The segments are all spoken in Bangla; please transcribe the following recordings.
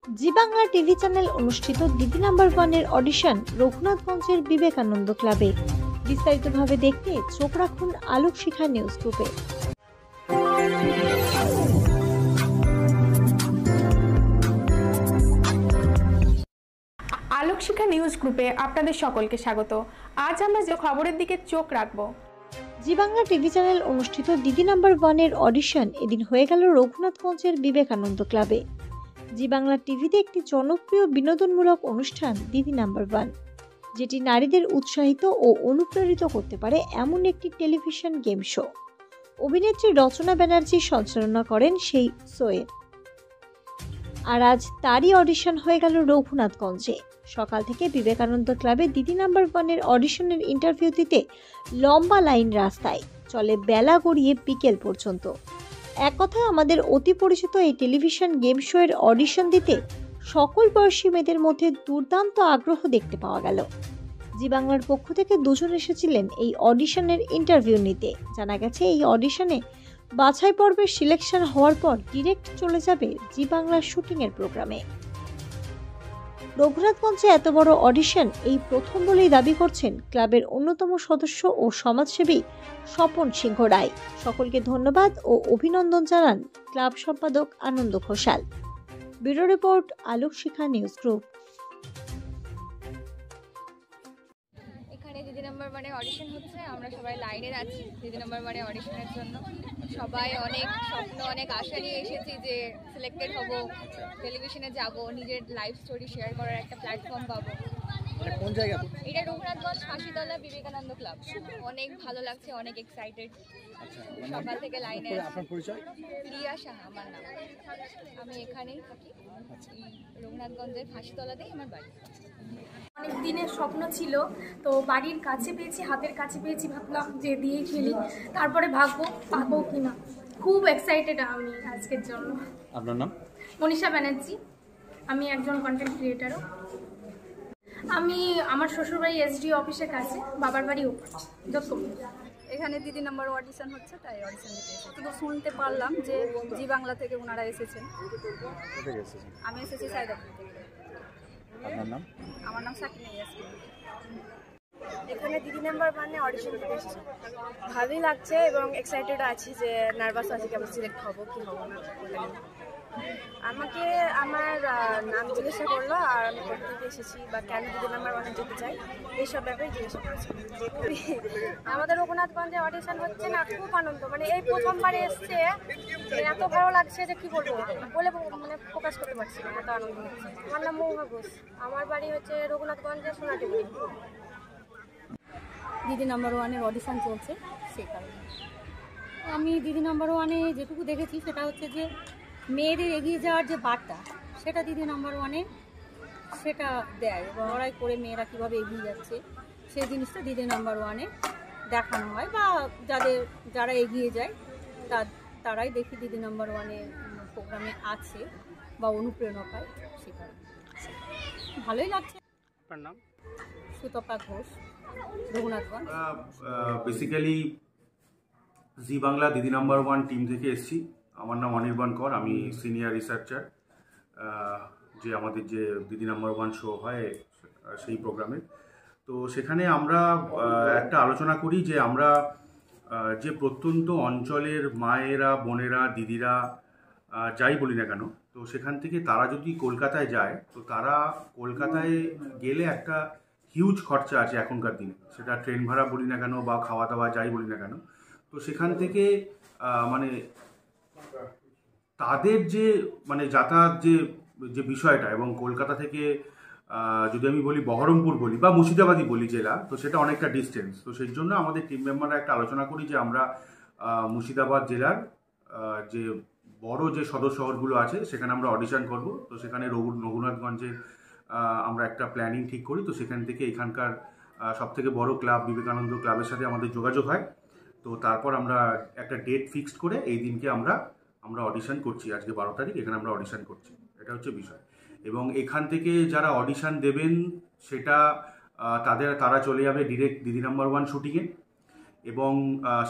জি বাংলা টিভি চ্যানেল অনুষ্ঠিত দিদি নাম্বার ওয়ানের অডিশন রঘুনাথগঞ্জের বিবেকানন্দ ক্লাবে। বিস্তারিতভাবে দেখতে চোখ রাখুন আলোক শিখা নিউজ গ্রুপে। আলোক শিখা নিউজ গ্রুপে আপনাদের সকলকে স্বাগত। আজ আমরা যে খবরের দিকে চোখ রাখব। জি বাংলা টিভি চ্যানেল অনুষ্ঠিত দিদি নাম্বার ওয়ানের অডিশন এদিন হয়ে গেল রঘুনাথগঞ্জের বিবেকানন্দ ক্লাবে। জি বাংলা টিভিতে একটি জনপ্রিয় বিনোদনমূলক অনুষ্ঠান দিদি নাম্বার ওয়ান, যেটি নারীদের উৎসাহিত ও অনুপ্রাণিত করতে পারে এমন একটি টেলিভিশন গেম শো। অভিনেত্রী রচনা ব্যানার্জি সঞ্চালনা করেন সেই শোয়ে। আর আজ তারই অডিশন হয়ে গেল রঘুনাথগঞ্জে। সকাল থেকে বিবেকানন্দ ক্লাবে দিদি নাম্বার ওয়ানের অডিশনের ইন্টারভিউ দিতে লম্বা লাইন রাস্তায় চলে বেলা গড়িয়ে বিকেল পর্যন্ত। এক কথায় আমাদের অতি পরিচিত এই টেলিভিশন গেম শো এর অডিশন দিতে সকল বয়সী মেয়েদের মধ্যে দুর্দান্ত আগ্রহ দেখতে পাওয়া গেল। জি বাংলার পক্ষ থেকে দুজন এসেছিলেন এই অডিশনের ইন্টারভিউ নিতে। জানা গেছে এই অডিশনে বাছাই পর্বের সিলেকশন হওয়ার পর ডিরেক্ট চলে যাবে জি বাংলার শুটিং এর প্রোগ্রামে। রঘুনাথগঞ্জে এত বড় অডিশন এই প্রথম বলেই দাবি করছেন ক্লাবের অন্যতম সদস্য ও সমাজসেবী স্বপন সিংহ রায়। সকলকে ধন্যবাদ ও অভিনন্দন জানান ক্লাব সম্পাদক আনন্দ ঘোষাল। ব্যুরো রিপোর্ট আলোক শিখা নিউজ গ্রুপ। এখানে দিদি নাম্বার ওয়ানে অডিশন হচ্ছে, আমরা সবাই লাইনে আছি দিদি নাম্বার ওয়ানে অডিশনের জন্য। সবাই অনেক স্বপ্ন, অনেক আশা নিয়ে এসেছি যে সিলেক্টেড হব, টেলিভিশনে যাব, নিজের লাইফ স্টোরি শেয়ার করার একটা প্ল্যাটফর্ম পাবো। কোন জায়গা? এটা রঘুনাথগঞ্জ ফাঁসিতলা বিবেকানন্দ ক্লাব। অনেক ভালো লাগছে, অনেক এক্সাইটেড। সকাল থেকে লাইনে আছি। আপনার পরিচয়? প্রিয়া সাহা আমার নাম। আমি এখানেই থাকি, রঘুনাথগঞ্জের ফাঁসিতলাতেই আমার বাড়ি। অনেক দিনের স্বপ্ন ছিল, তো বাড়ির কাছে পেয়েছি, হাতের কাছে পেয়েছি, ভাবলাম যে দিয়েই খেলি, তারপরে ভাববো পাবো কিনা। খুব এক্সাইটেড আমি আজকের জন্য। আপনার নাম? মনীষা ব্যানার্জি। আমি একজন কন্টেন্ট ক্রিয়েটারও। আমি আমার শ্বশুরবাড়ি এসডিও অফিসের কাছে, বাবার বাড়ি যত। এখানে দিদি নাম্বার অডিশন হচ্ছে, তাই অডিশন দিতে এসেছি। শুধু শুনতে পারলাম যে জি বাংলা থেকে ওনারা এসেছেন। আমি এসেছি সাইদাপুর থেকে। আপনার নাম? আমার নাম সাকিনা ইয়াসমিন। এখানে দিদি নাম্বার ওয়ানে অডিশন দিতে এসেছি। ভালোই লাগছে এবং এক্সাইটেড আছি, যে নার্ভাস আছি কেমন সিলেক্ট হবো কি হবো না। আমাকে আমার নাম জিজ্ঞাসা করলো, আর আমি কোথা থেকে এসেছি বা কেন দিদি নাম্বার ওয়ানে যেতে চাই, এইসব ব্যাপারে জিজ্ঞাসা করেছি। আমাদের রঘুনাথগঞ্জে অডিশন হচ্ছে না, খুব আনন্দ। মানে এই প্রথমবারে এসছে, এত ভালো লাগছে যে কি বলবো, বলে মানে প্রকাশ করতে পারছি না, এত আনন্দ হচ্ছে। আমার নাম মৌহা ঘোষ, আমার বাড়ি হচ্ছে রঘুনাথগঞ্জের সোনাটিগুড়ি। দিদি নাম্বার ওয়ানের অডিশন চলছে, সেই কারণে আমি দিদি নাম্বার ওয়ানে যেটুকু দেখেছি সেটা হচ্ছে যে মেয়েদের এগিয়ে যাওয়ার যে বার্তা, সেটা দিদি নাম্বার ওয়ানে সেটা দেয় এবং লড়াই করে মেয়েরা কীভাবে এগিয়ে যাচ্ছে সেই জিনিসটা দিদি নাম্বার ওয়ানে দেখানো হয়, বা যারা এগিয়ে যায় তারাই দেখি দিদি নাম্বার ওয়ানের প্রোগ্রামে আছে বা অনুপ্রেরণা পায়, সেই কারণে ভালোই লাগছে। আপনার নাম? সুতপা ঘোষ, রঘুনাথগঞ্জ। বেসিক্যালি জি বাংলা দিদি নাম্বার ওয়ান টিম থেকে এসেছি। আমার নাম অনির্বাণ কর, আমি সিনিয়র রিসার্চার, যে আমাদের যে দিদি নাম্বার ওয়ান শো হয় সেই প্রোগ্রামে। তো সেখানে আমরা একটা আলোচনা করি যে আমরা যে প্রত্যন্ত অঞ্চলের মায়েরা, বোনেরা, দিদিরা যাই বলি না কেন, তো সেখান থেকে তারা যদি কলকাতায় যায়, তো তারা কলকাতায় গেলে একটা হিউজ খরচা আছে এখনকার দিনে, সেটা ট্রেন ভাড়া বলি না কেন বা খাওয়া দাওয়া যাই বলি না কেন। তো সেখান থেকে মানে তাদের যে মানে যাতায়াত যে বিষয়টা, এবং কলকাতা থেকে যদি আমি বলি বহরমপুর বলি বা মুর্শিদাবাদই বলি জেলা, তো সেটা অনেকটা ডিস্টেন্স। তো সেই জন্য আমাদের টিম মেম্বাররা একটা আলোচনা করি যে আমরা মুর্শিদাবাদ জেলার যে বড় যে সদর শহরগুলো আছে সেখানে আমরা অডিশন করব। তো সেখানে রঘুনাথগঞ্জের আমরা একটা প্ল্যানিং ঠিক করি। তো সেখান থেকে এখানকার সবথেকে বড় ক্লাব বিবেকানন্দ ক্লাবের সাথে আমাদের যোগাযোগ হয়। তো তারপর আমরা একটা ডেট ফিক্সড করে এই দিনকে আমরা অডিশন করছি। আজকে 12 তারিখ, এখানে আমরা অডিশন করছি, এটা হচ্ছে বিষয়। এবং এখান থেকে যারা অডিশন দেবেন সেটা তারা চলে যাবে ডিরেক্ট দিদি নাম্বার ওয়ান শুটিংয়ে। এবং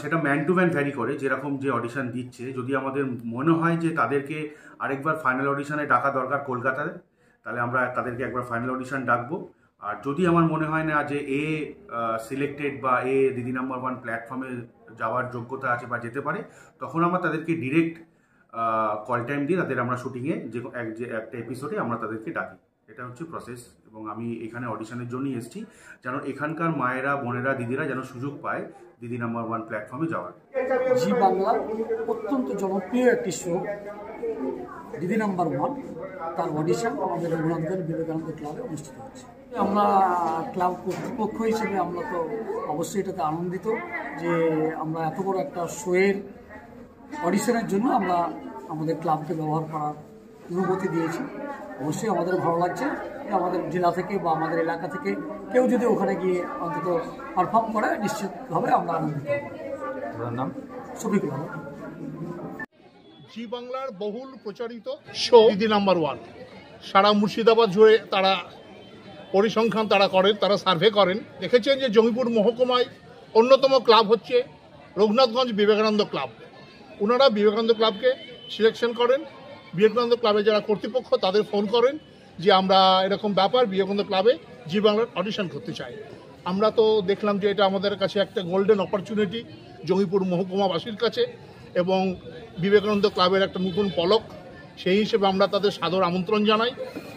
সেটা ম্যান টু ম্যান ভ্যারি করে, যেরকম যে অডিশন দিচ্ছে। যদি আমাদের মনে হয় যে তাদেরকে আরেকবার ফাইনাল অডিশনে ডাকা দরকার কলকাতায়, তাহলে আমরা তাদেরকে একবার ফাইনাল অডিশন ডাকবো। আর যদি আমার মনে হয় না যে এ সিলেক্টেড বা এ দিদি নাম্বার 1 প্ল্যাটফর্মে যাওয়ার যোগ্যতা আছে বা যেতে পারে, তখন আমরা তাদেরকে ডিরেক্ট কল টাইম দিয়ে তাদের আমরা শুটিংয়ে যে একটা এপিসোডে আমরা তাদেরকে ডাকি। এটা হচ্ছে প্রসেস। এবং আমি এখানে অডিশনের জন্যই এসেছি, যেন এখানকার মায়েরা, বোনেরা, দিদিরা যেন সুযোগ পায় দিদি নাম্বার 1 প্ল্যাটফর্মে যাওয়ার। জি বাংলা অত্যন্ত জনপ্রিয় একটি শো দিদি নাম্বার 1, তার অডিশন আমাদের রঘুনাথগঞ্জ বিবেকানন্দ ক্লাবে অনুষ্ঠিত হচ্ছে। আমরা ক্লাব কর্তৃপক্ষ হিসেবে আমরা তো অবশ্যই এটাতে আনন্দিত যে আমরা এত বড় একটা শোয়ের অডিশনের জন্য আমরা আমাদের ক্লাবকে ব্যবহার করার অনুমতি দিয়েছি। অবশ্যই আমাদের ভালো লাগছে যে আমাদের জেলা থেকে বা আমাদের এলাকা থেকে কেউ যদি ওখানে গিয়ে অন্তত পারফর্ম করে, নিশ্চিতভাবে আমরা আনন্দিত হব। নাম শফিকুল আলম। জি বাংলার বহুল প্রচারিত শো দিদি নাম্বার 1 সারা মুর্শিদাবাদ জুড়ে তারা পরিসংখ্যান করেন, তারা সার্ভে করেন। দেখেছেন যে জঙ্গিপুর মহকুমায় অন্যতম ক্লাব হচ্ছে রঘুনাথগঞ্জ বিবেকানন্দ ক্লাব। ওনারা বিবেকানন্দ ক্লাবকে সিলেকশন করেন। বিবেকানন্দ ক্লাবে যারা কর্তৃপক্ষ তাদের ফোন করেন যে আমরা এরকম ব্যাপার বিবেকানন্দ ক্লাবে জি বাংলার অডিশন করতে চাই। আমরা তো দেখলাম যে এটা আমাদের কাছে একটা গোল্ডেন অপরচুনিটি জঙ্গিপুর মহকুমাবাসীর কাছে, এবং বিবেকানন্দ ক্লাবের একটা নতুন পলক। সেই হিসেবে আমরা তাদের সাদর আমন্ত্রণ জানাই।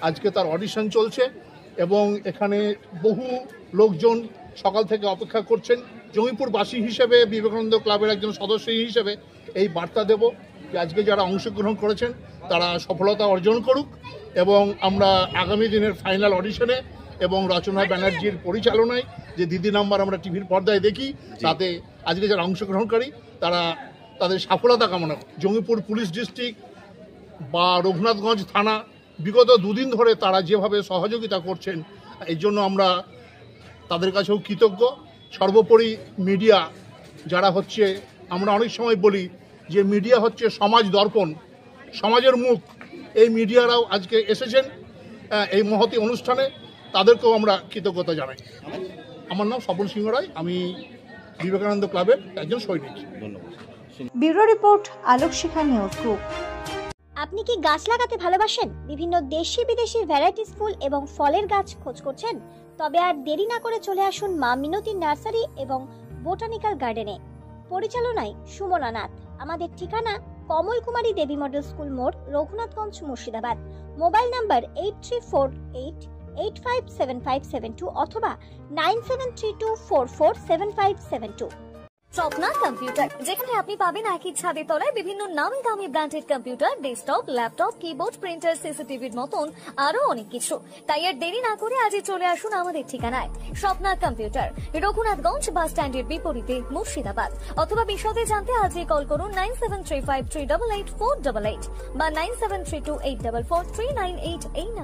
আজকে তার অডিশন চলছে এবং এখানে বহু লোকজন সকাল থেকে অপেক্ষা করছেন। জঙ্গিপুরবাসী হিসেবে, বিবেকানন্দ ক্লাবের একজন সদস্য হিসেবে এই বার্তা দেব যে আজকে যারা অংশগ্রহণ করেছেন তারা সফলতা অর্জন করুক, এবং আমরা আগামী দিনের ফাইনাল অডিশনে এবং রচনা ব্যানার্জির পরিচালনায় যে দিদি নাম্বার আমরা টিভির পর্দায় দেখি, তাতে আজকে যারা অংশগ্রহণকারী তারা তাদের সফলতা কামনা। জঙ্গিপুর পুলিশ ডিস্ট্রিক্ট বা রঘুনাথগঞ্জ থানা বিগত 2 দিন ধরে তারা যেভাবে সহযোগিতা করছেন, এই জন্য আমরা তাদের কাছেও কৃতজ্ঞ। সর্বোপরি মিডিয়া যারা হচ্ছে, আমরা অনেক সময় বলি যে মিডিয়া হচ্ছে সমাজ দর্পণ, সমাজের মুখ। এই মিডিয়ারাও আজকে এসেছেন এই মহতী অনুষ্ঠানে, তাদেরকেও আমরা কৃতজ্ঞতা জানাই। আমার নাম স্বপন সিংহ রায়, আমি বিবেকানন্দ ক্লাবের একজন সৈনিক। ধন্যবাদ। ব্যুরো রিপোর্ট, আলোক শিখা নিউজ গ্রুপ। আপনি কি গাছ লাগাতে ভালোবাসেন? বিভিন্ন দেশি বিদেশি ভ্যারাইটিস ফুল এবং ফলের গাছ খোঁজ করছেন? তবে আর দেরি না করে চলে আসুন মা মিনতি নার্সারি এবং বোটানিক্যাল গার্ডেনে। পরিচালনায় সুমনা নাথ। আমাদের ঠিকানা কমল কুমারী দেবী মডেল স্কুল মোড়, রঘুনাথগঞ্জ, মুর্শিদাবাদ। মোবাইল নাম্বার 8348857572 অথবা 9732447572। স্বপ্না কম্পিউটার, যেখানে আপনি পাবেন একই ছাদের তলায় বিভিন্ন নামি দামি branded computer, desktop, laptop, keyboard, printer, সিসিটিভির মতন আরো অনেক কিছু। তাই আর দেরি না করে আজই চলে আসুন আমাদের ঠিকানায়। স্বপ্না কম্পিউটার, রঘুনাথগঞ্জ বাস স্ট্যান্ডের বিপরীতে, মুর্শিদাবাদ। অথবা বিশদে জানতে আজই কল করুন 9735388488 বা 9732844398 এই